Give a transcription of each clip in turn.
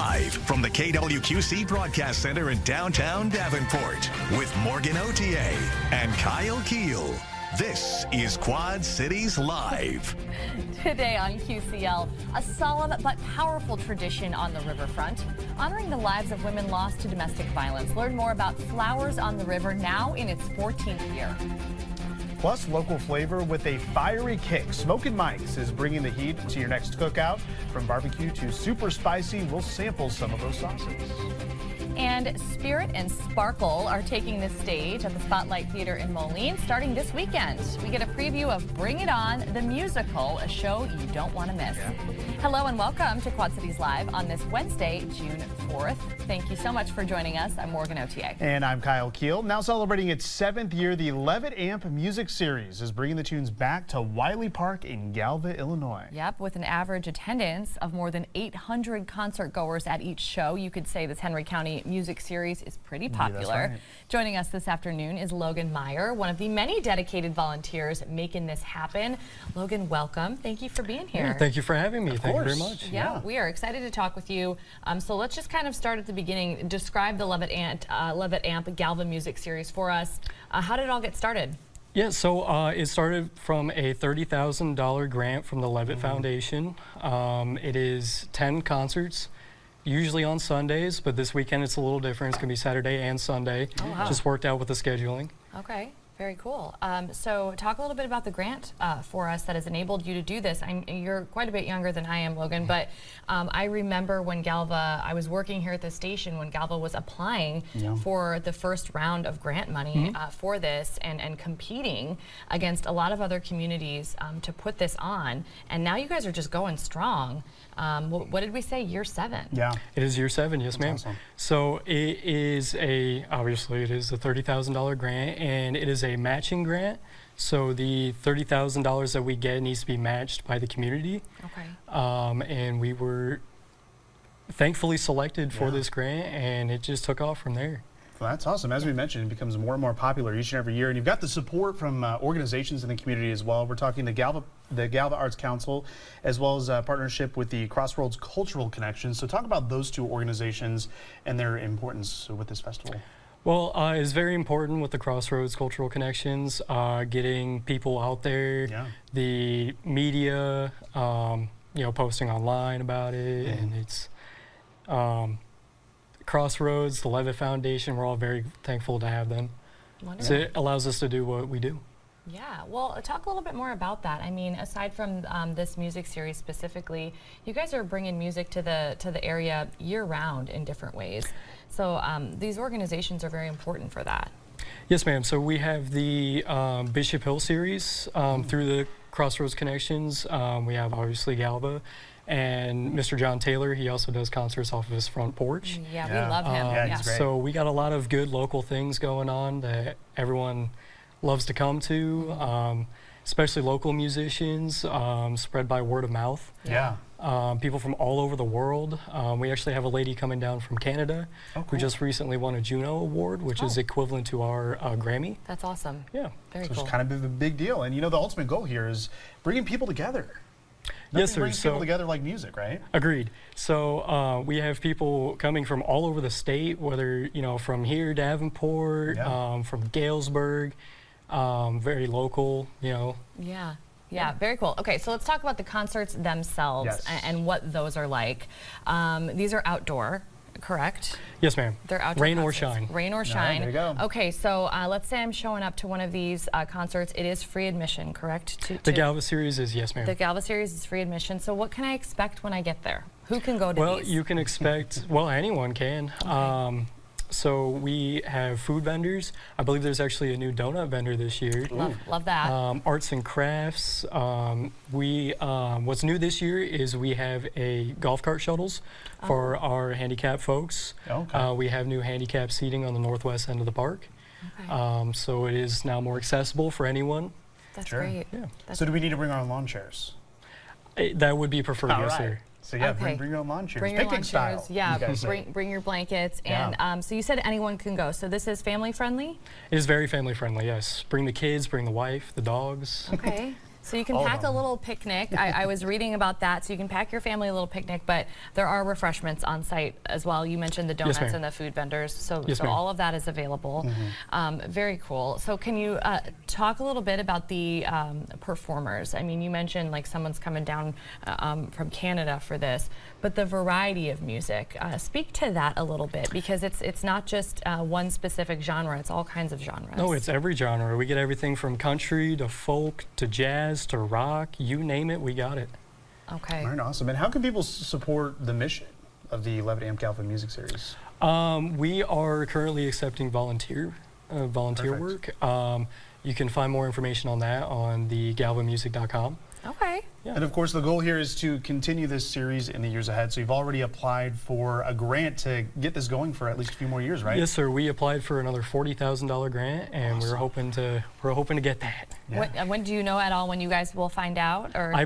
Live from the KWQC Broadcast Center in downtown Davenport with Morgan Otier and Kyle Keel. This is Quad Cities Live. Today on QCL, a solemn but powerful tradition on the riverfront, honoring the lives of women lost to domestic violence. Learn more about Flowers on the River, now in its 14th year. Plus, local flavor with a fiery kick. Smokin' Mike's is bringing the heat to your next cookout. From barbecue to super spicy, we'll sample some of those sauces. And Spirit and Sparkle are taking the stage at the Spotlight Theater in Moline starting this weekend. We get a preview of Bring It On, the musical, a show you don't want to miss. Yeah. Hello and welcome to Quad Cities Live on this Wednesday, June 4th. Thank you so much for joining us. I'm Morgan Otier. And I'm Kyle Keel. Now celebrating its 7th year, the Levitt Amp Music Series is bringing the tunes back to Wiley Park in Galva, Illinois. Yep, with an average attendance of more than 800 concert goers at each show, you could say this Henry County Music Series is pretty popular. Yeah, right. Joining us this afternoon is Logan Meyer, one of the many dedicated volunteers making this happen. Logan, welcome. Thank you for being here. Yeah, thank you for having me. Thank you very much. Yeah, we are excited to talk with you. So let's just kind of start at the beginning. Describe the Levitt Amp Galva Music Series for us. How did it all get started? Yeah, so it started from a $30,000 grant from the Levitt Foundation. It is 10 concerts, usually on Sundays, but this weekend it's a little different. It's going to be Saturday and Sunday. Oh, wow. Just worked out with the scheduling. Okay, very cool. So talk a little bit about the grant for us that has enabled you to do this. You're quite a bit younger than I am, Logan, but I remember when Galva, I was working here at the station when Galva was applying for the first round of grant money for this and competing against a lot of other communities to put this on. And now you guys are just going strong. What did we say, year 7? Yeah. It is year 7, yes ma'am. Awesome. So it is obviously it is a $30,000 grant, and it is a matching grant. So the $30,000 that we get needs to be matched by the community. Okay. And we were thankfully selected for this grant, and it just took off from there. Well, that's awesome. As we mentioned, it becomes more and more popular each and every year, and you've got the support from organizations in the community as well. We're talking the Galva Arts Council, as well as a partnership with the Crossroads Cultural Connections. So talk about those two organizations and their importance with this festival. Well, it's very important with the Crossroads Cultural Connections, getting people out there, the media, posting online about it, and it's Crossroads, the Levitt Foundation, we're all very thankful to have them. Wonderful. So it allows us to do what we do. Yeah, well, talk a little bit more about that. I mean, aside from this music series specifically, you guys are bringing music to the area year-round in different ways. So these organizations are very important for that. Yes, ma'am. So we have the Bishop Hill series through the Crossroads Connections. We have obviously Galva. And Mr. John Taylor, he also does concerts off of his front porch. Yeah, we love him. Yeah, he's great. So we got a lot of good local things going on that everyone loves to come to, especially local musicians, spread by word of mouth. Yeah. People from all over the world. We actually have a lady coming down from Canada who just recently won a Juno Award, which is equivalent to our Grammy. That's awesome. Yeah. Very So cool. it's kind of a big deal. And you know, the ultimate goal here is bringing people together. Yes, sir. Brings people together like music, right? Agreed. So we have people coming from all over the state, whether, from here, Davenport, from Galesburg, very local, Yeah, very cool. Okay, so let's talk about the concerts themselves and what those are like. These are outdoor, correct? Yes, ma'am. They're outdoor Rain or concerts. shine. Rain or shine. There you go. Okay, so let's say I'm showing up to one of these concerts. It is free admission, correct? The Galva series is, yes, ma'am. The Galva series is free admission. So what can I expect when I get there? Who can go to Well, these? you can expect, anyone can. Okay. So we have food vendors. I believe there's actually a new donut vendor this year. Love that. Arts and crafts. What's new this year is we have a golf cart shuttles for our handicapped folks. Okay. We have new handicap seating on the northwest end of the park. Okay. So it is now more accessible for anyone. That's Sure. great. Yeah. So do we need to bring our own lawn chairs? That would be preferred, yes, sir. So yeah, Okay. bring your own lawn chairs. Bring your lawn Picnic style, chairs. Yeah, you guys say. bring your blankets. Yeah. And so you said anyone can go. So this is family friendly? It is very family friendly, yes. Bring the kids, bring the wife, the dogs. Okay. So you can All of pack a them. little picnic. I was reading about that. So you can pack your family a little picnic, but there are refreshments on site as well. You mentioned the donuts ma'am. and the food vendors. So, Yes, so ma'am. all of that is available. Very cool. So can you talk a little bit about the performers? I mean, you mentioned like someone's coming down from Canada for this, but the variety of music. Speak to that a little bit, because it's not just one specific genre. It's all kinds of genres. No, it's every genre. We get everything from country to folk to jazz to rock. You name it, we got it. Okay. All right, awesome. And how can people support the mission of the 11 Amp Galva Music Series? We are currently accepting volunteer Perfect. work. You can find more information on that on the galvamusic.com. Okay. Yeah. And of course, the goal here is to continue this series in the years ahead. So you've already applied for a grant to get this going for at least a few more years, right? Yes, sir. We applied for another $40,000 grant, and we're hoping to get that. Yeah. When do you know at all when you guys will find out? Or I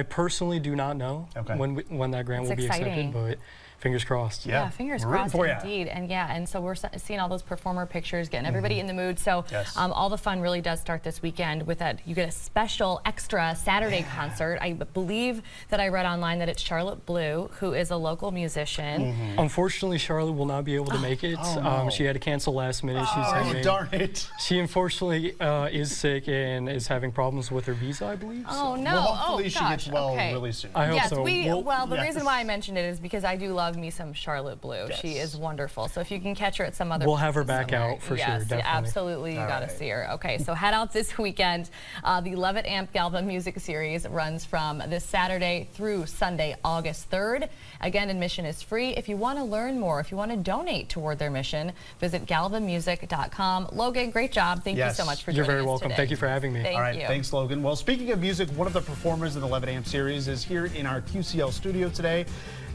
personally do not know Okay. when that grant It's will be exciting. accepted, but fingers crossed. Yeah, fingers We're rooting crossed for ya. indeed. And yeah, and so we're seeing all those performer pictures, getting everybody in the mood. So Yes. all the fun really does start this weekend with that. You get a special extra Saturday concert. I believe that I read online that it's Charlotte Blue, who is a local musician. Unfortunately, Charlotte will not be able to make it. Oh, no. She had to cancel last minute. She's Oh, having, darn it. She unfortunately is sick and is having problems with her visa, I believe. Oh no! Well, hopefully she gosh. gets well okay. really soon. I hope Yes, so. the yes. reason why I mentioned it is because I do love me some Charlotte Blue. She Yes. is wonderful. So if you can catch her at some other We'll have her places back somewhere, out for yes, sure, definitely. absolutely, you All got to right. see her. Okay, so head out this weekend. The 11 Amp Galva Music Series runs from this Saturday through Sunday, August 3rd. Again, admission is free. If you want to learn more, if you want to donate toward their mission, visit galvamusic.com. Logan, great job. Thank you Yes. so much for You're joining very us welcome. today. Thank you for having me. Thank All right, you. thanks, Logan. Well, speaking of music, one of the performers in the 11 Amp series is here in our QCL studio today,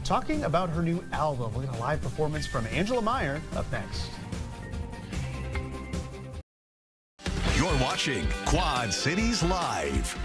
talking about her new album. We're going to live performance from Angela Meyer up next. You're watching Quad Cities Live.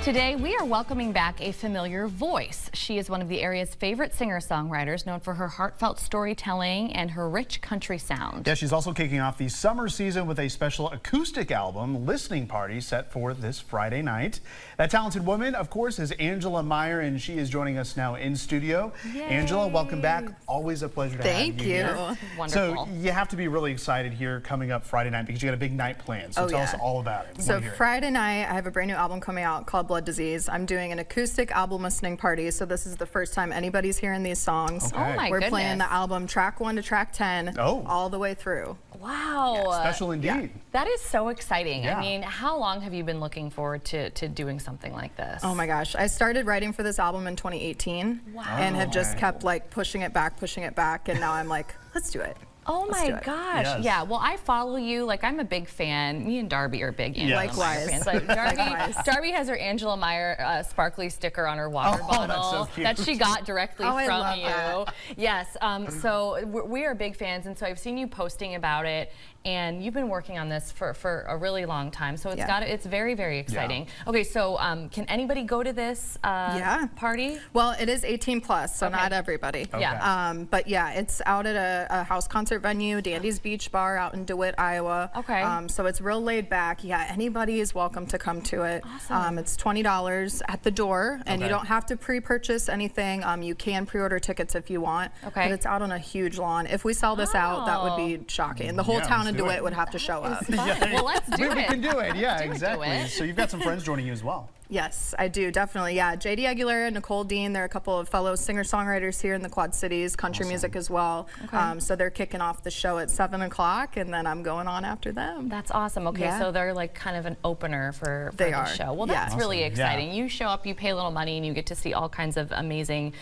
Today, we are welcoming back a familiar voice. She is one of the area's favorite singer-songwriters, known for her heartfelt storytelling and her rich country sound. Yeah, she's also kicking off the summer season with a special acoustic album listening party set for this Friday night. That talented woman, of course, is Angela Meyer, and she is joining us now in studio. Yay. Angela, welcome back. Always a pleasure to have you. Thank you. Here. Wonderful. So you have to be really excited here coming up Friday night because you got a big night planned. So Oh, tell yeah. us all about it. We So wanna hear it. Friday night, I have a brand new album coming out called Blood Disease. I'm doing an acoustic album listening party, so this is the first time anybody's hearing these songs. Okay. Oh my We're playing goodness. the album track 1 to track 10 Oh. all the way through. Wow. Special indeed. That is so exciting. Yeah. I mean, how long have you been looking forward to doing something like this? Oh my gosh, I started writing for this album in 2018 Wow. and have just Okay. kept like pushing it back, and now I'm like, let's do it. Oh Let's my do it. gosh. Yes. Yeah. Well, I follow you. Like, I'm a big fan. Me and Darby are big Angela Yes. Meyer Likewise. fans. Like, Likewise. Darby has her Angela Meyer sparkly sticker on her water Oh, that's so bottle cute. that she got directly Oh, I from love you. that. Yes. So we are big fans, and so I've seen you posting about it, and you've been working on this for a really long time. So it's very, very exciting. Okay. So can anybody go to this party? Well, it is 18 plus, so Okay. not everybody. Yeah. But yeah, it's out at a house concert venue, Dandy's Beach Bar out in DeWitt, Iowa. Okay. So it's real laid back. Yeah, anybody is welcome to come to it. Awesome. It's $20 at the door, and you Okay. don't have to pre-purchase anything. You can pre-order tickets if you want. Okay. But it's out on a huge lawn. If we sell this out, that would be shocking. The whole Yeah, town let's of do it. DeWitt would have to show up. Well, let's do We it. can do it. Yeah, Let's do it, exactly. DeWitt. So you've got some friends joining you as well. Yes, I do, definitely. Yeah, JD Aguilera, Nicole Dean, they're a couple of fellow singer-songwriters here in the Quad Cities, country music as well. So they're kicking off the show at 7 o'clock, and then I'm going on after them. That's awesome. Okay, Yeah. so they're like kind of an opener for They the are. show. Well, Yeah. that's really Awesome. Yeah. exciting. You show up, you pay a little money, and you get to see all kinds of amazing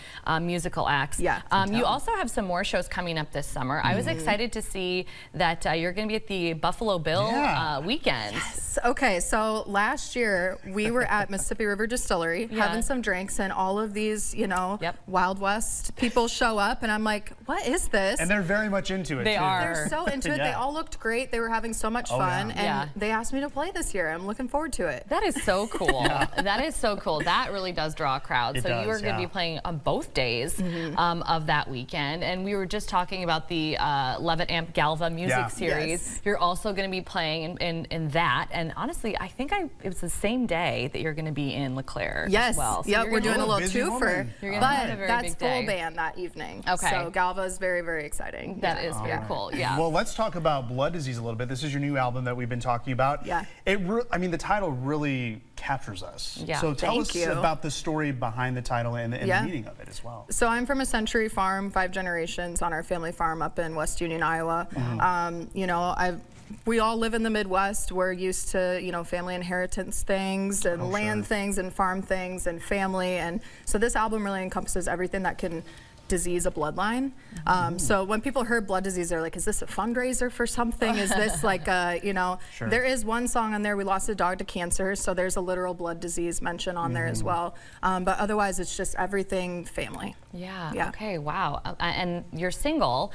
musical acts. Yeah. You also have some more shows coming up this summer. I was excited to see that you're going to be at the Buffalo Bill Yeah. weekend. Okay, so last year we were at Mississippi River Distillery Yeah. having some drinks, and all of these, Yep. Wild West people show up, and I'm like, what is this? And they're very much into it, They too. are. They're so into it. They Yeah. all looked great. They were having so much Oh, fun, yeah. and Yeah. they asked me to play this year. I'm looking forward to it. That is so cool. That is so cool. That really does draw a crowd. It So you does, are going to yeah. be playing on both days of that weekend. And we were just talking about the 11 Amp Galva music Yeah. series. Yes. You're also going to be playing in that. And honestly, I think it was the same day that you're going to to be in LeClaire Yes. as well. So Yep. you're We're gonna doing a Oh, little busy twofer, woman. You're gonna have a but very that's big full day. band that evening. Okay. So Galva is very, very exciting. That Yeah. is very cool. Yeah. Well, let's talk about Blood Disease a little bit. This is your new album that we've been talking about. Yeah. I mean, the title really captures us. Yeah. So tell Thank us you. about the story behind the title and Yeah. the meaning of it as well. So I'm from a century farm, 5 generations on our family farm up in West Union, Iowa. You know, we all live in the Midwest. We're used to, you know, family inheritance things and land things and farm things and family. And so this album really encompasses everything that can disease a bloodline. So when people heard blood disease, they're like, is this a fundraiser for something? Is this like a, you know, Sure. there is one song on there, we lost a dog to cancer, so there's a literal blood disease mention on there as well. But otherwise, it's just everything family. Yeah. Yeah. Okay. Wow. And your single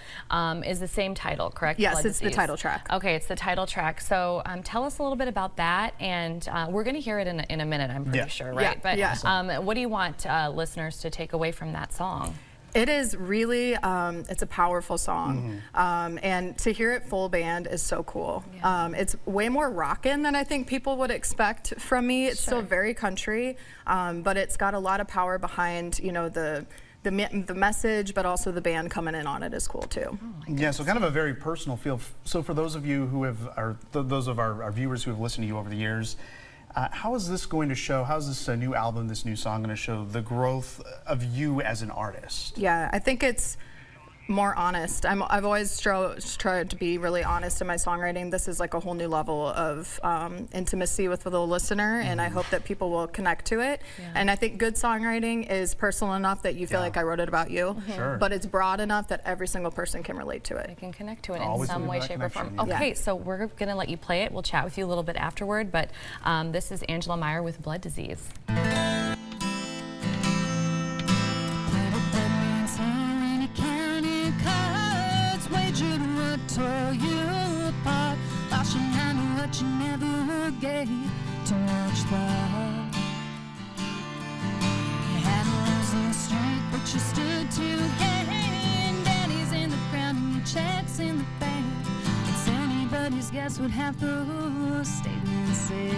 is the same title, correct? Yes, Blood it's the Disease. title track. Okay, it's the title track. So tell us a little bit about that, and we're going to hear it in a minute. I'm pretty Yeah. sure, Yeah, right? But yeah. what do you want listeners to take away from that song? It is really, it's a powerful song. And to hear it full band is so cool. It's way more rockin' than I think people would expect from me. It's still very country, but it's got a lot of power behind, you know, the message, but also the band coming in on it is cool too. Yeah, so kind of a very personal feel. So for those of you who have, or those of our viewers who have listened to you over the years, how is this going to show, how is this new album, this new song going to show the growth of you as an artist? Yeah, I think it's more honest. I've always tried to be really honest in my songwriting. This is like a whole new level of intimacy with the listener, and I hope that people will connect to it. And I think good songwriting is personal enough that you feel like I wrote it about you, Sure. but it's broad enough that every single person can relate to You it. can connect to it in Always some looking way, for that shape, or form. connection, yeah. Okay, so we're going to let you play it. We'll chat with you a little bit afterward, but this is Angela Meyer with Blood Disease. Tore you apart, washing out what you never gave too much thought. You had a losing streak, but you stood to gain. Daddy's in the ground and your checks in the bank. It's anybody's guess what half those statements say.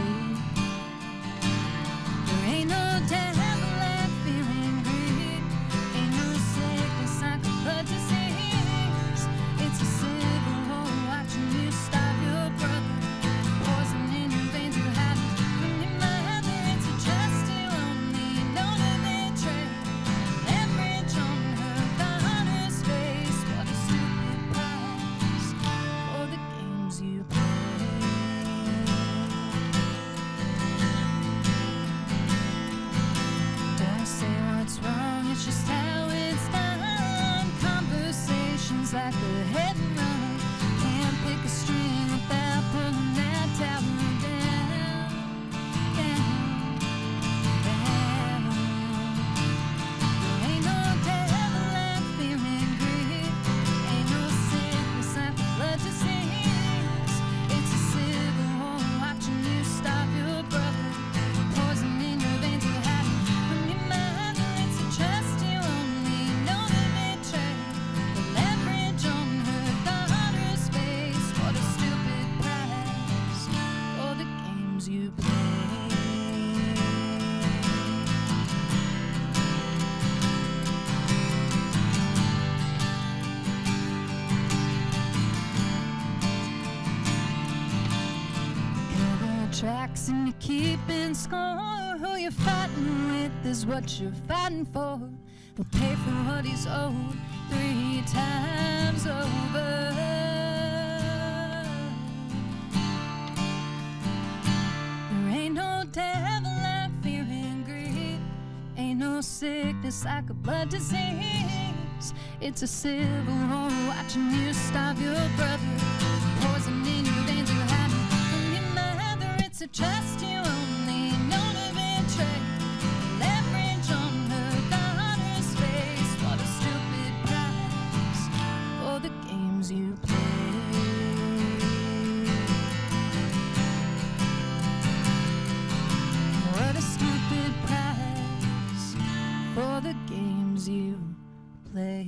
There ain't no devil like fear and greed. Ain't no sickness like a blood disease. It's a civil war watching you starve your brother. Poison in your veins, you hide it from your mother. It's a trust you only know to betray. Leverage on her daughter's face. What a stupid price for the games you play. Don't say what's wrong, it's just how it's done. Conversations like a hit and run. Can't pick a string without pulling that tower down, down, down. There ain't no devil like fear and greed. Ain't no sickness like a blood disease. It's a civil war watching you starve your brother. Poison in your veins, you hide it from your mother. It's a trust you only know to betray. The leverage on her daughter's face. What a stupid price for the games you play. Cover tracks and you're keeping score. Who you're fighting with is what you're fighting for. We'll pay for what he's owed 3 times over. There ain't no devil like fear and greed. Ain't no sickness like a blood disease. It's a civil war watching you starve your brother. Poison in your veins, you hide it from your mother. It's a trust you only know to betray. Leverage on her daughter's face. What a stupid price for the games you play. What a stupid price for the games you play.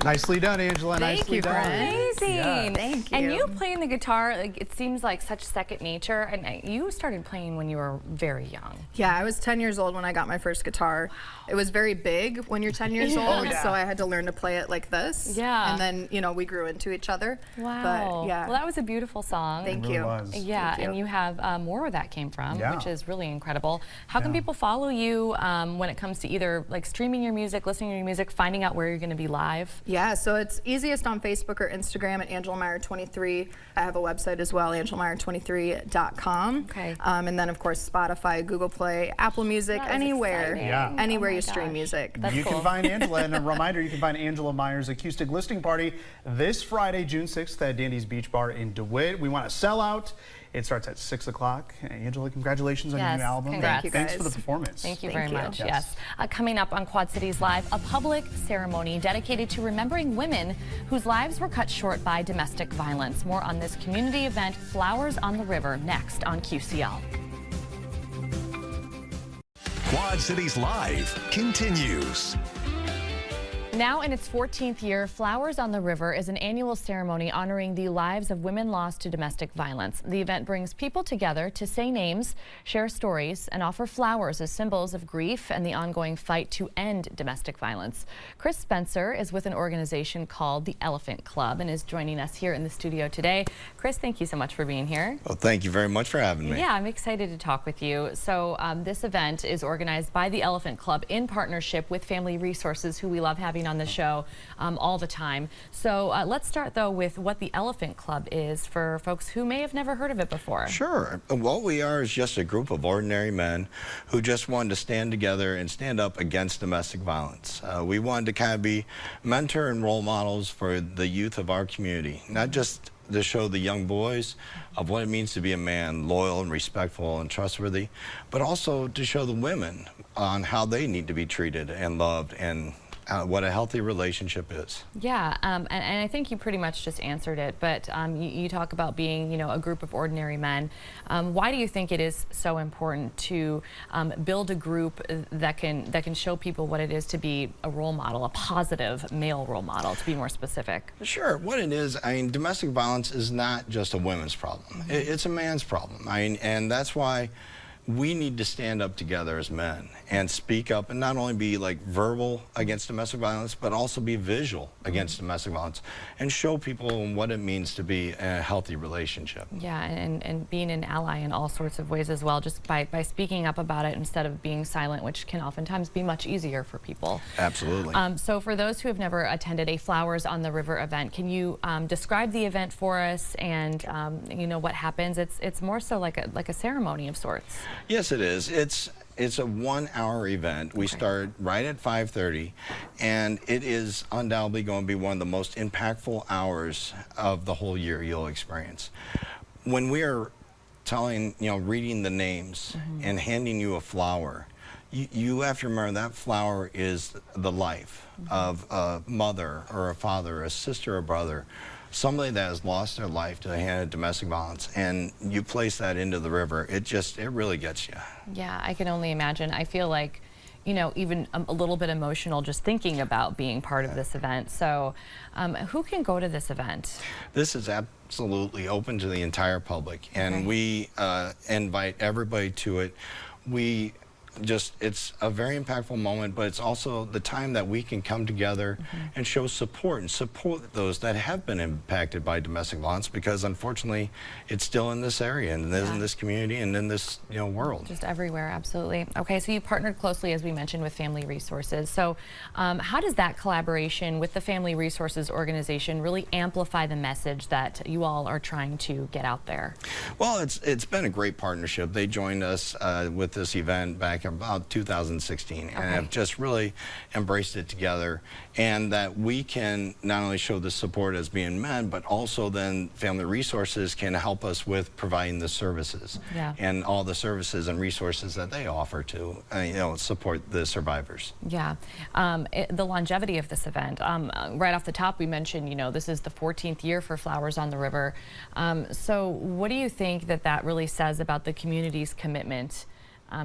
Nicely done, Angela. Thank Nicely you, done. friend. Amazing. Yes. Thank And you. you playing the guitar, like, it seems like such second nature. And you started playing when you were very young. Yeah, I was 10 years old when I got my first guitar. It was very big when you're 10 years old, yeah. so I had to learn to play it like this. Yeah. And then, you know, we grew into each other. Wow. But yeah. Well, that was a beautiful song. Thank It really you. was. Yeah, Thank and you have more where that came from, Yeah. which is really incredible. How can Yeah. people follow you when it comes to either like streaming your music, listening to your music, finding out where you're going to be live? Yeah, so it's easiest on Facebook or Instagram at Angela Meyer 23. I have a website as well, angelameyer23.com. Okay. And then, of course, Spotify, Google Play, Apple Music, That is anywhere. exciting. Yeah. Anywhere Oh my you stream gosh. music. That's You cool. can find Angela, and a reminder, you can find Angela Meyer's acoustic listening party this Friday, June 6th at Dandy's Beach Bar in DeWitt. We want to sell out. It starts at 6 o'clock. Angela, congratulations on your Yes, new album. congrats. Thank you, Thanks for guys. the performance. Thank you Thank very you. much. Yes. Yes. Coming up on Quad Cities Live, a public ceremony dedicated to remembering women whose lives were cut short by domestic violence. More on this community event, Flowers on the River, next on QCL. Quad Cities Live continues. Now in its 14th year, Flowers on the River is an annual ceremony honoring the lives of women lost to domestic violence. The event brings people together to say names, share stories, and offer flowers as symbols of grief and the ongoing fight to end domestic violence. Chris Spencer is with an organization called the Elephant Club and is joining us here in the studio today. Chris, thank you so much for being here. Well, thank you very much for having me. Yeah, I'm excited to talk with you. So this event is organized by the Elephant Club in partnership with Family Resources, who we love having on the show all the time. So let's start though with what the Elephant Club is for folks who may have never heard of it before. Sure. What we are is just a group of ordinary men who just wanted to stand together and stand up against domestic violence. We wanted to kind of be mentor and role models for the youth of our community, not just to show the young boys of what it means to be a man, loyal and respectful and trustworthy, but also to show the women on how they need to be treated and loved and what a healthy relationship is. Yeah, and I think you pretty much just answered it, but you talk about being, you know, a group of ordinary men. Why do you think it is so important to build a group that can show people what it is to be a role model, a positive male role model, to be more specific? Sure. What it is, I mean, domestic violence is not just a women's problem. It's a man's problem. I mean, and that's why we need to stand up together as men and speak up and not only be like verbal against domestic violence, but also be visual against domestic violence and show people what it means to be a healthy relationship. Yeah, and being an ally in all sorts of ways as well, just by speaking up about it instead of being silent, which can oftentimes be much easier for people. Absolutely. So for those who have never attended a Flowers on the River event, can you describe the event for us and you know what happens? It's more so like a ceremony of sorts. Yes, it is. It's a 1 hour event. We start right at 5:30, and it is undoubtedly going to be one of the most impactful hours of the whole year you'll experience. When we are telling, you know, reading the names and handing you a flower, you have to remember that flower is the life of a mother or a father, a sister or brother, somebody that has lost their life to the hand of domestic violence, and you place that into the river, it really gets you. Yeah, I can only imagine. I feel like, you know, even a little bit emotional just thinking about being part of this event. So who can go to this event? This is absolutely open to the entire public, and we invite everybody to it. It's a very impactful moment, but it's also the time that we can come together and show support and support those that have been impacted by domestic violence, because unfortunately it's still in this area and in this community and in this, you know, world. Just everywhere, absolutely. Okay, so you partnered closely, as we mentioned, with Family Resources. So how does that collaboration with the Family Resources organization really amplify the message that you all are trying to get out there? Well, it's been a great partnership. They joined us with this event back about 2016 and have just really embraced it together, and that we can not only show the support as being men, but also then Family Resources can help us with providing the services and all the services and resources that they offer to you know, support the survivors. Yeah, the longevity of this event. Right off the top, we mentioned, you know, this is the 14th year for Flowers on the River. So what do you think that really says about the community's commitment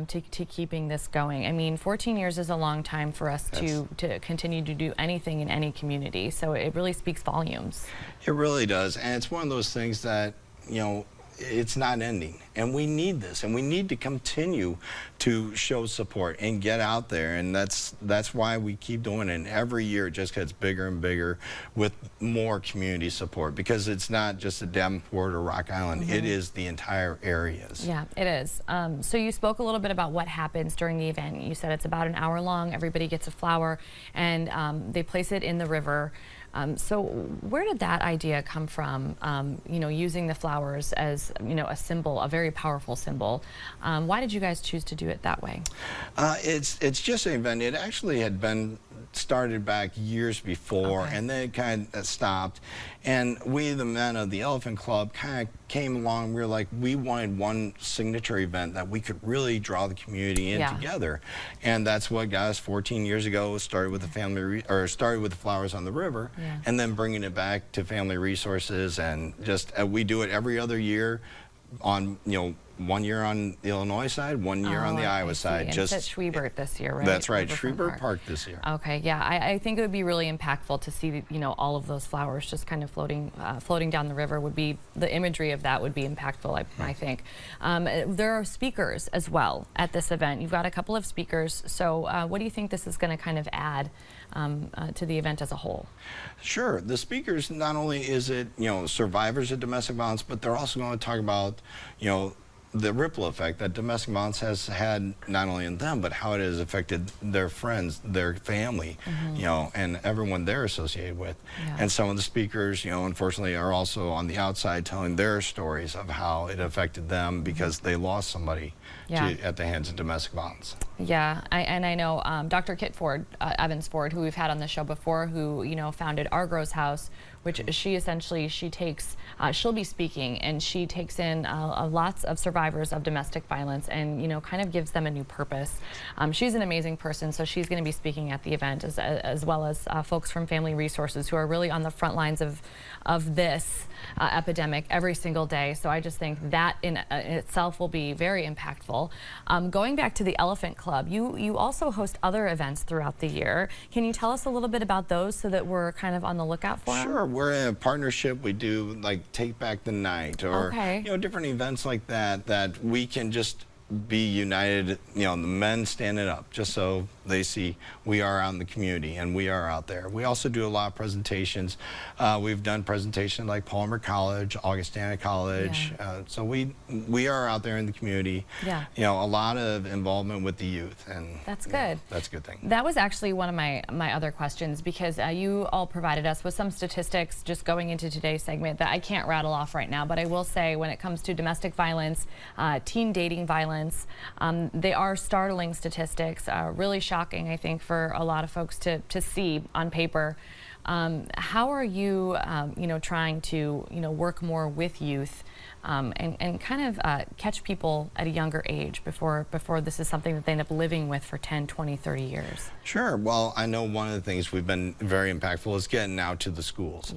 to keeping this going. I mean, 14 years is a long time for us to continue to do anything in any community. So it really speaks volumes. It really does. And it's one of those things that, you know, it's not ending, and we need this, and we need to continue to show support and get out there, and that's why we keep doing it. And every year it just gets bigger and bigger with more community support, because it's not just a Davenport or Rock Island, it is the entire areas. Yeah, it is. So you spoke a little bit about what happens during the event. You said it's about an hour long, everybody gets a flower, and they place it in the river. So where did that idea come from, you know, using the flowers as, you know, a symbol, a very powerful symbol? Why did you guys choose to do it that way? It's just an event. It actually had been started back years before, and then it kind of stopped. And we, the men of the Elephant Club, kind of came along. We were like, we wanted one signature event that we could really draw the community in together, and that's what got us 14 years ago. Started with the started with the Flowers on the River, and then bringing it back to Family Resources, and just we do it every other year. On, you know, 1 year on the Illinois side, 1 year on the Iowa side. And it's at Schwiebert this year, right? That's right, Schwiebert Park this year. Okay, yeah, I think it would be really impactful to see, you know, all of those flowers just kind of floating down the river. Would be, the imagery of that would be impactful, I think. There are speakers as well at this event. You've got a couple of speakers. So what do you think this is going to kind of add to the event as a whole? Sure. The speakers, not only is it, you know, survivors of domestic violence, but they're also going to talk about, you know, the ripple effect that domestic violence has had not only in them, but how it has affected their friends, their family, you know, and everyone they're associated with. And some of the speakers, you know, unfortunately are also on the outside telling their stories of how it affected them because they lost somebody at the hands of domestic violence. Yeah, I know Dr. Kit Ford, Evans Ford, who we've had on the show before, who, you know, founded Our Grows House, which she essentially, she'll be speaking, and she takes in lots of survivors of domestic violence and, you know, kind of gives them a new purpose. She's an amazing person, so she's going to be speaking at the event, as well as folks from Family Resources who are really on the front lines of this epidemic every single day. So I just think that in itself will be very impactful. Going back to the Elephant Club, you also host other events throughout the year. Can you tell us a little bit about those so that we're kind of on the lookout for them? Sure, we're in a partnership. We do like Take Back the Night, or you know, different events like that we can just be united, you know, the men standing up, just so they see we are out in the community and we are out there. We also do a lot of presentations. We've done presentations like Palmer College, Augustana College. So we are out there in the community. You know, a lot of involvement with the youth, and that's good. That's a good thing. That was actually one of my other questions, because you all provided us with some statistics just going into today's segment that I can't rattle off right now, but I will say when it comes to domestic violence, teen dating violence, they are startling statistics, really shocking, I think, for a lot of folks to see on paper. How are you, you know, trying to, you know, work more with youth and kind of catch people at a younger age before this is something that they end up living with for 10, 20, 30 years? Sure. Well, I know one of the things we've been very impactful is getting out to the schools.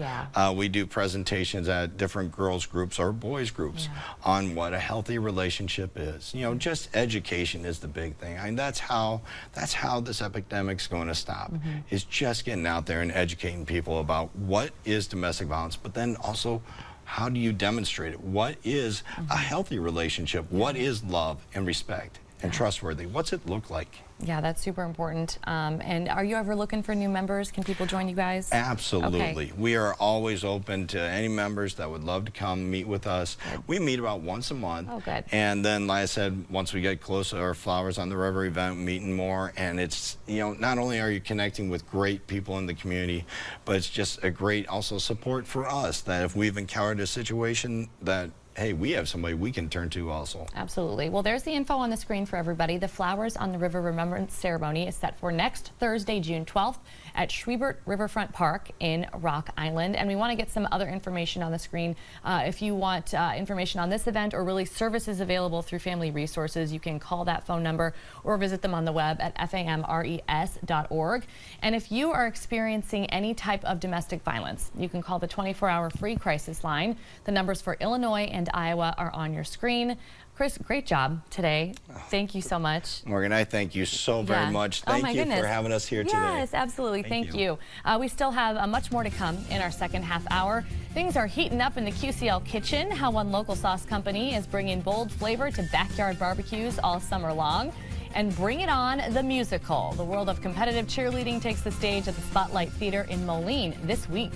We do presentations at different girls groups or boys groups on what a healthy relationship is. You know, just education is the big thing. I mean, that's how this epidemic's going to stop, is just getting out there and educating people about what is domestic violence, but then also how do you demonstrate it? What is a healthy relationship? What is love and respect and trustworthy? What's it look like? Yeah, that's super important. And are you ever looking for new members? Can people join you guys? Absolutely. Okay. We are always open to any members that would love to come meet with us. We meet about once a month. Oh, good. And then, like I said, once we get close to our Flowers on the River event, meeting more. And it's, you know, not only are you connecting with great people in the community, but it's just a great also support for us that if we've encountered a situation that, hey, we have somebody we can turn to also. Absolutely. Well, there's the info on the screen for everybody. The Flowers on the River Remembrance Ceremony is set for next Thursday, June 12th at Schwiebert Riverfront Park in Rock Island. And we want to get some other information on the screen. If you want information on this event or really services available through Family Resources, you can call that phone number or visit them on the web at famres.org. And if you are experiencing any type of domestic violence, you can call the 24-hour free crisis line. The numbers for Illinois and Iowa are on your screen. Chris, great job today. Thank you so much. Morgan, I thank you so very much. Thank you for having us here today. Yes, absolutely. Thank you. We still have much more to come in our second half hour. Things are heating up in the QCL kitchen. How one local sauce company is bringing bold flavor to backyard barbecues all summer long. And Bring It On, the musical. The world of competitive cheerleading takes the stage at the Spotlight Theater in Moline this week.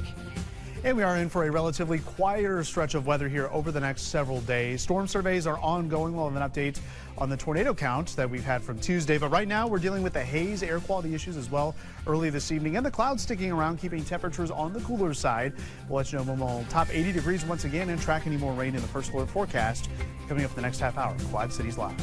And we are in for a relatively quieter stretch of weather here over the next several days. Storm surveys are ongoing. We'll have an update on the tornado count that we've had from Tuesday. But right now we're dealing with the haze, air quality issues as well early this evening, and the clouds sticking around, keeping temperatures on the cooler side. We'll let you know when we'll top 80 degrees once again and track any more rain in the first alert forecast coming up in the next half hour. Quad Cities Live.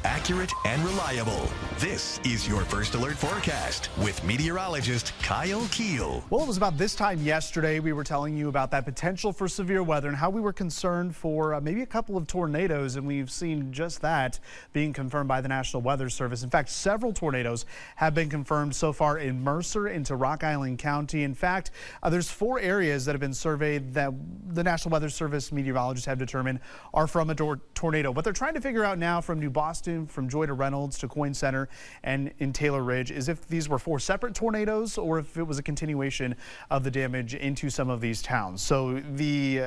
Accurate and reliable. This is your First Alert forecast with meteorologist Kyle Keel. Well, it was about this time yesterday we were telling you about that potential for severe weather and how we were concerned for maybe a couple of tornadoes, and we've seen just that being confirmed by the National Weather Service. In fact, several tornadoes have been confirmed so far in Mercer into Rock Island County. In fact, there's 4 areas that have been surveyed that the National Weather Service meteorologists have determined are from a tornado. What they're trying to figure out now, from New Boston, from Joy to Reynolds to Coyne Center and in Taylor Ridge, is if these were 4 separate tornadoes or if it was a continuation of the damage into some of these towns. So the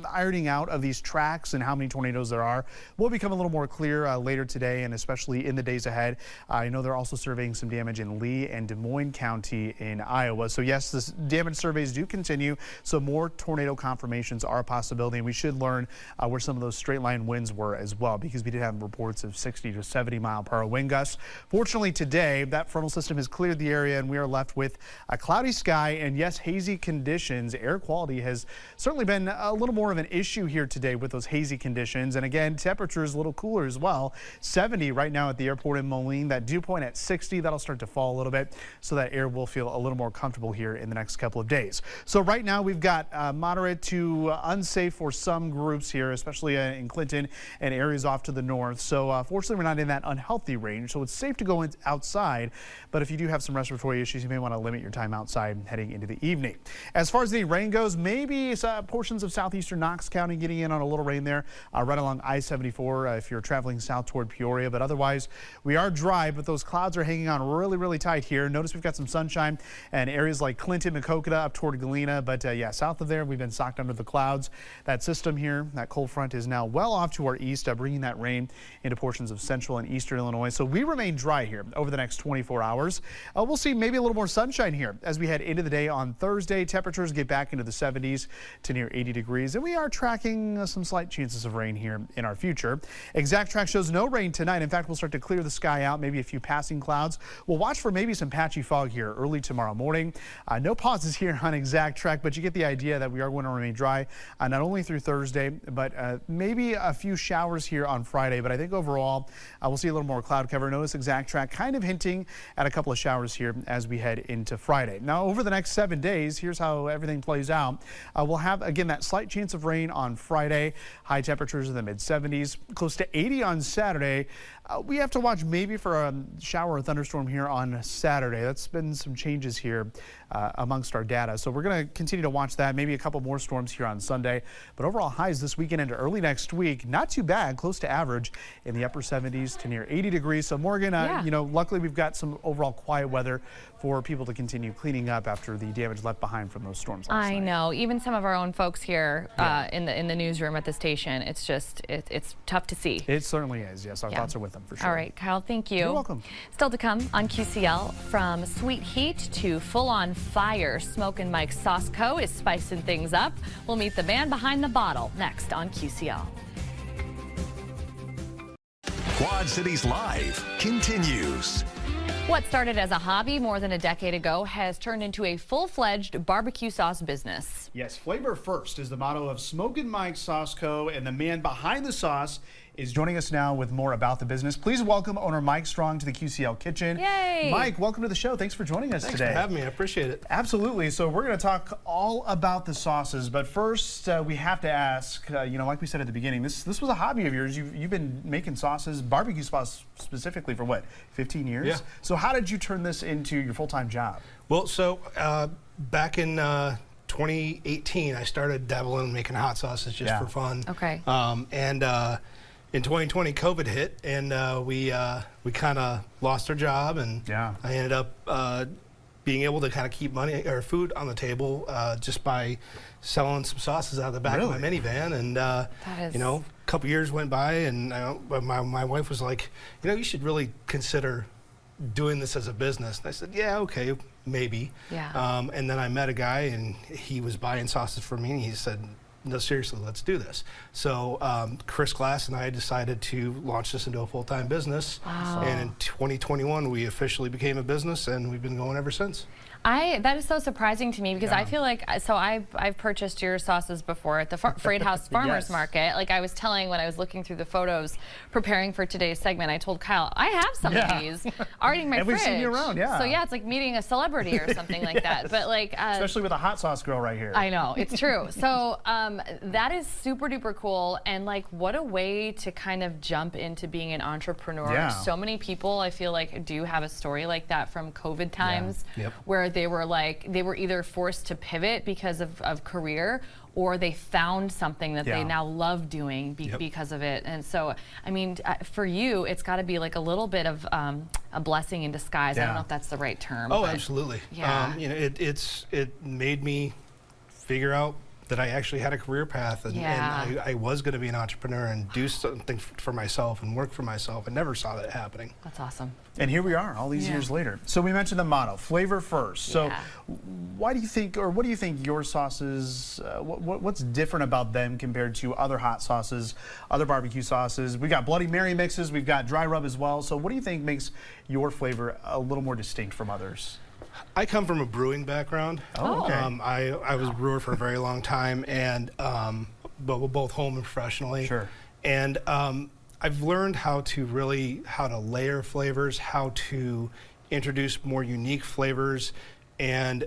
ironing out of these tracks and how many tornadoes there are will become a little more clear later today and especially in the days ahead. I know they're also surveying some damage in Lee and Des Moines County in Iowa. So yes, this damage surveys do continue. So more tornado confirmations are a possibility, and we should learn where some of those straight line winds were as well, because we did have reports of 60 to 70 mile-per-hour wind gusts. Fortunately today, that frontal system has cleared the area and we are left with a cloudy sky and yes, hazy conditions. Air quality has certainly been a little more of an issue here today with those hazy conditions. And again, temperatures a little cooler as well. 70 right now at the airport in Moline. That dew point at 60, that'll start to fall a little bit, so that air will feel a little more comfortable here in the next couple of days. So right now we've got moderate to unsafe for some groups here, especially in Clinton and areas off to the north. So fortunately we're not in that unhealthy range, so it's safe to go outside, but if you do have some respiratory issues, you may want to limit your time outside heading into the evening. As far as the rain goes, maybe portions of southeastern Knox County getting in on a little rain there right along I-74 if you're traveling south toward Peoria, but otherwise we are dry, but those clouds are hanging on really tight here. Notice we've got some sunshine and areas like Clinton, Maquoketa up toward Galena, but yeah, south of there we've been socked under the clouds. That system here, that cold front, is now well off to our east, bringing that rain into portions of central and eastern Illinois. So we remain dry here over the next 24 hours. We'll see maybe a little more sunshine here as we head into the day on Thursday. Temperatures get back into the 70s to near 80 degrees, and we are tracking some slight chances of rain here in our future. Exact Track shows no rain tonight. In fact, we'll start to clear the sky out, maybe a few passing clouds. We'll watch for maybe some patchy fog here early tomorrow morning. No pauses here on Exact Track, but you get the idea that we are going to remain dry not only through Thursday, but maybe a few showers here on Friday. But I think overall we'll see a little more cloud cover. Notice Exact Track kind of hinting at a couple of showers here as we head into Friday. Now, over the next 7 days, here's how everything plays out. We'll have, again, that slight chance of rain on Friday. High temperatures in the mid-70s, close to 80 on Saturday. We have to watch maybe for a shower or thunderstorm here on Saturday. That's been some changes here amongst our data. So we're going to continue to watch that. Maybe a couple more storms here on Sunday. But overall highs this weekend into early next week, not too bad, close to average in the upper 70s to near 80 degrees. So Morgan, you know, luckily we've got some overall quiet weather for people to continue cleaning up after the damage left behind from those storms last night. I know. Even some of our own folks here in the newsroom at the station, it's just, it's tough to see. It certainly is. Yes, our thoughts are with them for sure. All right, Kyle, thank you. You're welcome. Still to come on QCL, from sweet heat to full-on fire, Smokin' Mike Sauce Co. is spicing things up. We'll meet the man behind the bottle next on QCL. Quad Cities Live continues. What started as a hobby more than a decade ago has turned into a full-fledged barbecue sauce business. Yes, flavor first is the motto of Smokin' Mike Sauce Co., and the man behind the sauce is joining us now with more about the business. Please welcome owner Mike Strong to the QCL kitchen. Yay! Mike, welcome to the show. Thanks for joining us today. Thanks for having me. I appreciate it. Absolutely. So we're going to talk all about the sauces, but first we have to ask, you know, like we said at the beginning, this was a hobby of yours. You've been making sauces, barbecue sauce specifically, for what, 15 years? Yeah. So how did you turn this into your full-time job? Well, so back in 2018, I started dabbling and making hot sauces just for fun. Okay. In 2020, COVID hit, and we kind of lost our job, and Yeah. I ended up being able to kind of keep money or food on the table just by selling some sauces out of the back of my minivan. And is- you know, a couple years went by, and my wife was like, you know, you should really consider doing this as a business. And I said, yeah, okay, maybe. Yeah. And then I met a guy, and he was buying sauces for me, and he said, no, seriously, let's do this. So Chris Glass and I decided to launch this into a full-time business. And in 2021, we officially became a business, and we've been going ever since. That is so surprising to me because I feel like, so I've purchased your sauces before at the Freight House Farmers Yes. Market. Like I was telling when I was looking through the photos preparing for today's segment, I told Kyle, I have some of these already in my And we've fridge. seen you around, yeah. So yeah, it's like meeting a celebrity or something like that. But like, Especially with a hot sauce girl right here. I know, it's true. So that is super duper cool. And like, what a way to kind of jump into being an entrepreneur. Yeah. So many people, I feel like, do have a story like that from COVID times Yep. where they were either forced to pivot because of career, or they found something that they Yeah. now love doing Yep. because of it. And so, I mean, for you, it's got to be like a little bit of a blessing in disguise. I Yeah. don't know if that's the right term. Oh, but- absolutely. Yeah. You know, it made me figure out that I actually had a career path, and I was going to be an entrepreneur and do something for myself and work for myself. I never saw that happening. That's awesome. And here we are all these years later. So we mentioned the motto, flavor first. So Yeah. why do you think, or what do you think your sauces, what's different about them compared to other hot sauces, other barbecue sauces? We got Bloody Mary mixes, we've got dry rub as well. So what do you think makes your flavor a little more distinct from others? I come from a brewing background. Oh, okay. I was a brewer for a very long time, and but both home and professionally. Sure. And I've learned how to layer flavors, how to introduce more unique flavors. And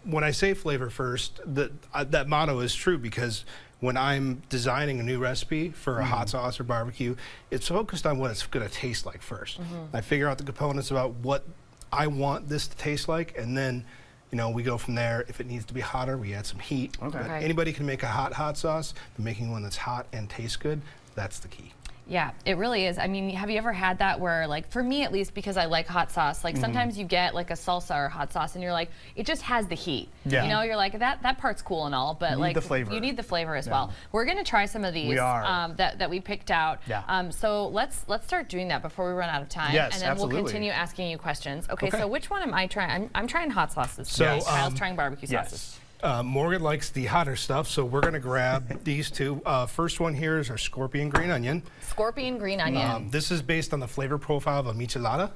when I say flavor first, that motto is true because when I'm designing a new recipe for a hot sauce or barbecue, it's focused on what it's going to taste like first. I figure out the components about what I want this to taste like, and then, you know, we go from there. If it needs to be hotter, we add some heat. Okay. But Right. anybody can make a hot sauce, but making one that's hot and tastes good, that's the key. Yeah, it really is. I mean, have you ever had that where, like, for me at least, because I like hot sauce, like sometimes you get like a salsa or hot sauce and you're like, it just has the heat. Yeah. You know, you're like, that part's cool and all, but You need like the flavor. you need the flavor as well. We're gonna try some of these We are. that we picked out. Yeah. So let's start doing that before we run out of time. Yes, and then absolutely. we'll continue asking you questions. Okay, Okay. so which one am I trying? I'm trying hot sauces. So, today. Kyle's trying barbecue sauces. Morgan likes the hotter stuff, so we're going to grab these two. First one here is our scorpion green onion. Scorpion green onion. This is based on the flavor profile of a michelada.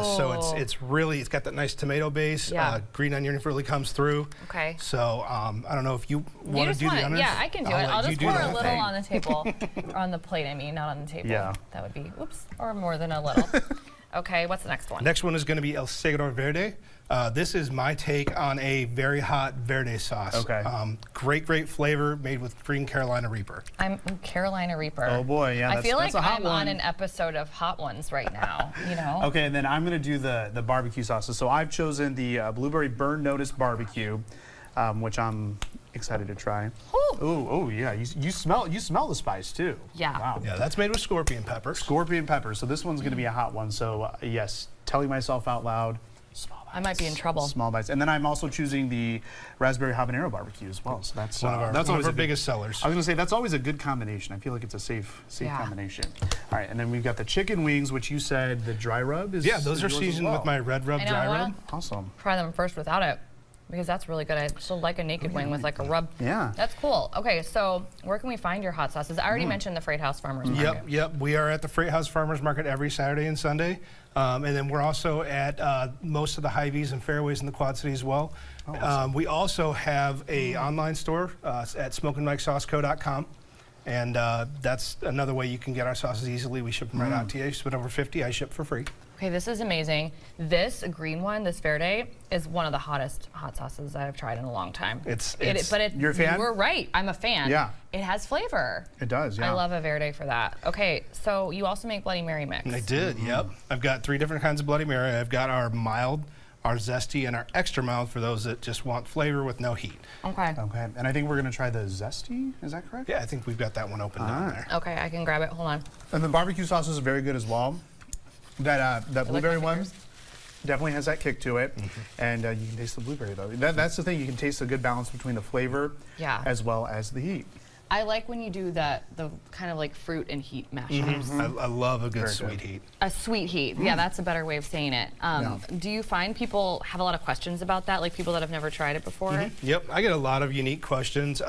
So it's got that nice tomato base. Yeah. Green onion really comes through. Okay. So I don't know if you You want to just do the honors. yeah, I can do it. let I'll you just do pour the a whole little thing. on the table, on the plate. I mean, not on the table. Yeah. That would be oops, or more than a little. Okay, what's the next one? Next one is going to be El Segador Verde. This is my take on a very hot verde sauce. Okay. Great flavor, made with green Carolina Reaper. I'm Carolina Reaper. Oh, boy, yeah, I that's- feel that's like a hot I'm one. on an episode of Hot Ones right now. You know. Okay, and then I'm going to do the barbecue sauces. So I've chosen the Blueberry Burn Notice Barbecue, which I'm excited to try. Ooh, yeah. You smell the spice too. Yeah. Wow. Yeah, that's made with scorpion pepper. Scorpion pepper. So this one's going to be a hot one. So yes, telling myself out loud. Small bites. I might be in trouble. Small bites. And then I'm also choosing the raspberry habanero barbecue as well. So that's One of our, that's one always of a our good- biggest sellers. I was going to say that's always a good combination. I feel like it's a safe Yeah. combination. All right, and then we've got the chicken wings, which you said the dry rub is. Yeah, those is are yours as seasoned well. with my red rub I know, dry I rub. wanna Awesome. Try them first without it, because that's really good. I still like a naked wing with like a rub. Yeah. That's cool. Okay, so where can we find your hot sauces? I already mentioned the Freight House Farmers Market. Yep. We are at the Freight House Farmers Market every Saturday and Sunday. And then we're also at most of the Hy-Vees and Fairways in the Quad City as well. We also have a online store at smokeandmikesauceco.com. And that's another way you can get our sauces easily. We ship them right out to you. You spend over 50, I ship for free. Okay, this is amazing. This green one, this Verde, is one of the hottest hot sauces I've tried in a long time. You're a fan? You were right. I'm a fan. Yeah. It has flavor. It does, yeah. I love a Verde for that. Okay, so you also make Bloody Mary mix. I did, yep. I've got 3 different kinds of Bloody Mary. I've got our mild, our Zesty, and our Extra Mild for those that just want flavor with no heat. Okay. Okay, and I think we're gonna try the zesty. Is that correct? Yeah, I think we've got that one open down there. Okay, I can grab it. Hold on. And the barbecue sauce is very good as well. That my blueberry one fingers. definitely has that kick to it, and you can taste the blueberry though. That's the thing. You can taste a good balance between the flavor, Yeah. as well as the heat. I like when you do the kind of like fruit and heat mashups. I love a good Very sweet good. heat. A sweet heat. Yeah, that's a better way of saying it. Do you find people have a lot of questions about that, like people that have never tried it before? Yep, I get a lot of unique questions.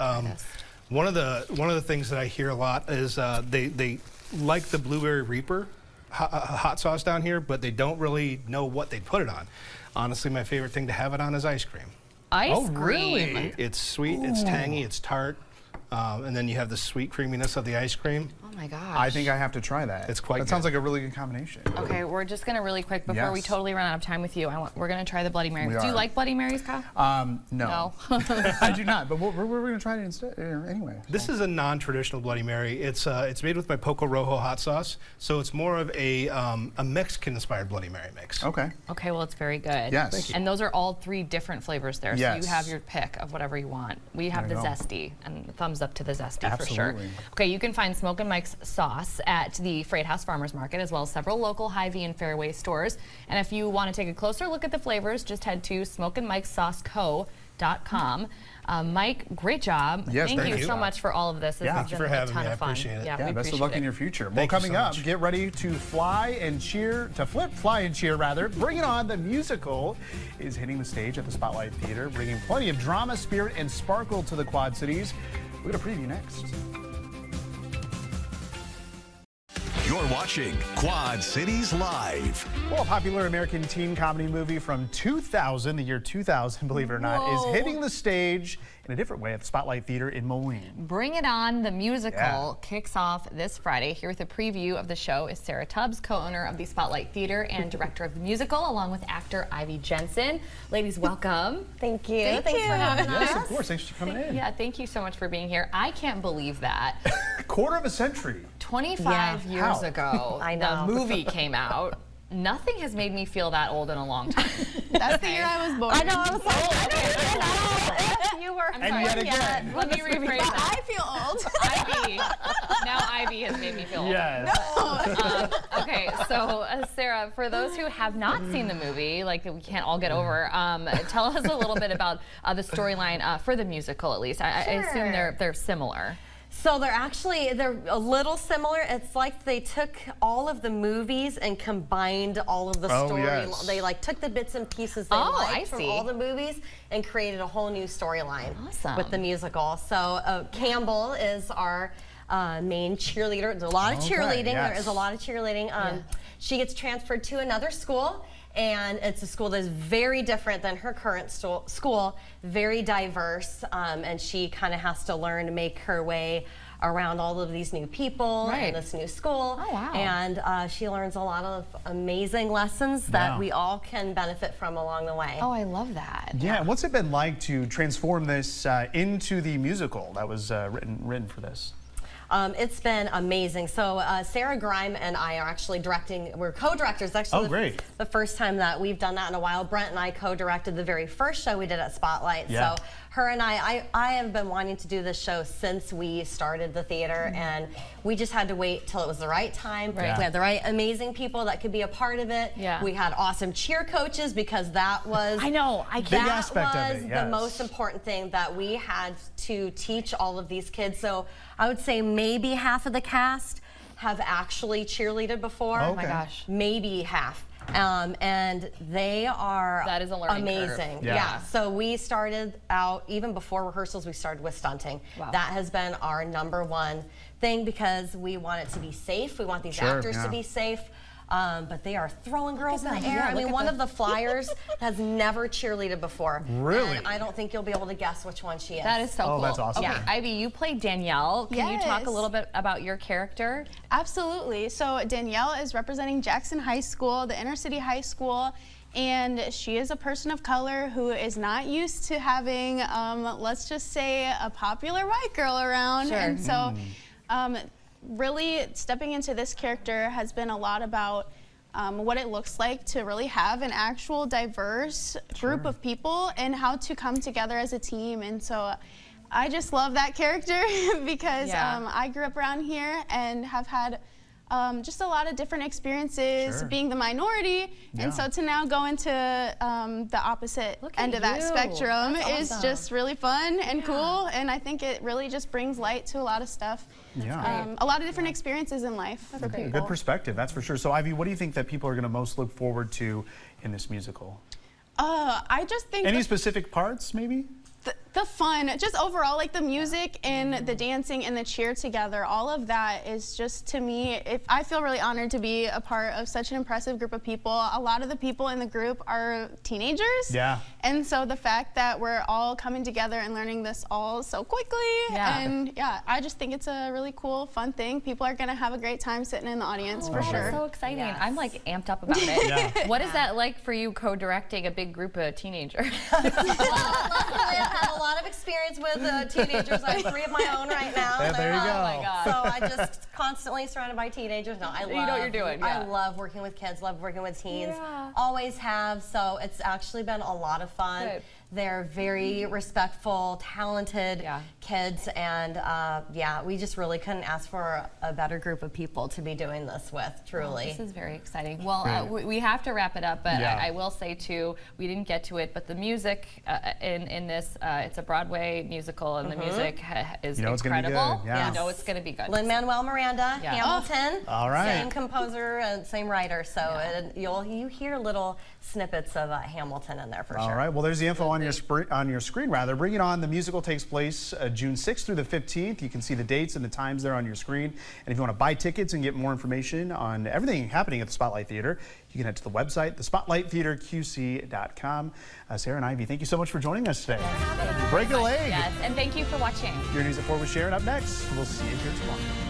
One of the things that I hear a lot is they like the Blueberry Reaper hot sauce down here, but they don't really know what they put it on. Honestly, my favorite thing to have it on is ice cream. Ice cream. really? It's sweet, it's tangy, it's tart, and then you have the sweet creaminess of the ice cream. Oh my gosh. I think I have to try that. It's quite That sounds good. like a really good combination. Okay, we're just gonna really quick before we Yes. totally run out of time with you. We're gonna try the Bloody Mary. We Do you are. like Bloody Marys, Kyle? No. I do not, but we're gonna try it instead anyway. This is a non-traditional Bloody Mary. It's made with my Poco Rojo hot sauce, so it's more of a Mexican-inspired Bloody Mary mix. Okay. Okay, well, it's very good. Yes. Thank you. And those are all 3 different flavors there, so Yes. you have your pick of whatever you want. We have the There you go. zesty, and thumbs up to the zesty for sure. Absolutely. Okay, you can find Smoke and Mike's sauce at the Freight House Farmers Market, as well as several local Hy-Vee and Fairway stores. And if you want to take a closer look at the flavors, just head to smokeandmikesauceco.com. Mike, great job. Yes, thank thank you you. so much for all of this. This Yeah. has Thank you been for a having ton me. I of fun. appreciate it. Yeah, Yeah, we best of appreciate luck it. in your future. Well, Thank you coming so up, much. get ready to fly and cheer rather. Bring It On, the musical, is hitting the stage at the Spotlight Theater, bringing plenty of drama, spirit, and sparkle to the Quad Cities. We're gonna preview next. You're watching Quad Cities Live. Well, a popular American teen comedy movie from 2000, the year 2000, believe it or not, is hitting the stage in a different way at the Spotlight Theater in Moline. Bring It On, the musical, Yeah. kicks off this Friday. Here with a preview of the show is Sarah Tubbs, co-owner of the Spotlight Theater and director of the musical, along with actor Ivy Jensen. Ladies, welcome. Thank you. Thanks for having us. Yes, of course. Thanks for coming in. Yeah, thank you so much for being here. I can't believe that. Quarter of a century. 25 Yeah. years How? ago, I know. the movie came out. Nothing has made me feel that old in a long time. That's the year I was born. I know. I was like, I don't feel that old. You were I'm And sorry. yet again. Let me rephrase that. I feel old. Ivy. Now Ivy has made me feel old. Yes. Okay, so Sarah, for those who have not seen the movie, like we can't all get over, tell us a little bit about the storyline for the musical, at least. I assume they're similar. So they're a little similar. It's like they took all of the movies and combined all of the Oh, story. yes. They like took the bits and pieces they Oh, I liked from see. all the movies and created a whole new storyline Awesome. with the musical. So Campbell is our main cheerleader. There's a lot of Okay, cheerleading. There yes. is a lot of cheerleading. She gets transferred to another school. And it's a school that's very different than her current school, very diverse, and she kind of has to learn to make her way around all of these new people Right. and this new school. Oh, wow. And she learns a lot of amazing lessons that Wow. we all can benefit from along the way. Oh, I love that. Yeah, what's it been like to transform this into the musical that was written for this? It's been amazing. So Sarah Grime and I are actually directing. We're co-directors. Actually, Oh, great. The first time that we've done that in a while. Brent and I co-directed the very first show we did at Spotlight. Yeah. So her and I have been wanting to do this show since we started the theater, and we just had to wait till it was the right time. Right. We had the right amazing people that could be a part of it. Yeah. We had awesome cheer coaches because that was I know. Big that aspect of was it, the yes. most important thing that we had to teach all of these kids. So I would say maybe half of the cast have actually cheerleaded before. Oh my gosh. Maybe half. And they are That is a learning curve. amazing. Yeah. So we started out, even before rehearsals, we started with stunting. Wow. That has been our #1 thing because we want it to be safe. We want these Sure, actors yeah. to be safe. But they are throwing girls in the them. air. Yeah, I look mean, at one them. of the flyers has never cheerleaded before. Really? And I don't think you'll be able to guess which one she is. That is so Oh, cool. that's awesome. Okay, Yeah. Ivy, you played Danielle. Can you talk a Yes. little bit about your character? Absolutely. So Danielle is representing Jackson High School, the inner city high school, and she is a person of color who is not used to having, let's just say, a popular white girl around. Sure. And so really stepping into this character has been a lot about what it looks like to really have an actual diverse group of people and how to come together as a team. And so I just love that character because I grew up around here and have had just a lot of different experiences being the minority. And so to now go into the opposite end of that spectrum is just really fun and cool. And I think it really just brings light to a lot of stuff. A lot of different experiences in life. That's a good perspective, that's for sure. So Ivy, what do you think that people are going to most look forward to in this musical? I just think any specific parts, maybe? The fun, just overall, like the music and the dancing and the cheer together, all of that is just, to me, I feel really honored to be a part of such an impressive group of people. A lot of the people in the group are teenagers. Yeah. And so the fact that we're all coming together and learning this all so quickly, and I just think it's a really cool, fun thing. People are gonna have a great time sitting in the audience for sure. That's so exciting. I'm like amped up about it. What is that like for you co-directing a big group of teenagers? Luckily, I've had a lot of experience with teenagers. I have 3 of my own right now. There you go. Oh my God. So I just constantly surrounded by teenagers. No, I love. You know what you're doing. I love working with kids. Love working with teens. Always have. So it's actually been a lot of fun. Good. They're very respectful, talented kids, and we just really couldn't ask for a better group of people to be doing this with, truly. This is very exciting. Well, we have to wrap it up, but I will say too, we didn't get to it, but the music in this, it's a Broadway musical, and the music is incredible. You know it's going to be good. Lin-Manuel Miranda, Hamilton, all right. Same composer and same writer, so you hear little snippets of Hamilton in there for sure. All right, well there's the info on your screen. Bring It On. The musical takes place June 6th through the 15th. You can see the dates and the times there on your screen. And if you want to buy tickets and get more information on everything happening at the Spotlight Theater, you can head to the website, thespotlighttheaterqc.com. Sarah and Ivy, thank you so much for joining us today. Break a leg. Yes, and thank you for watching. Your News at 4 with Sharon up next. We'll see you here tomorrow.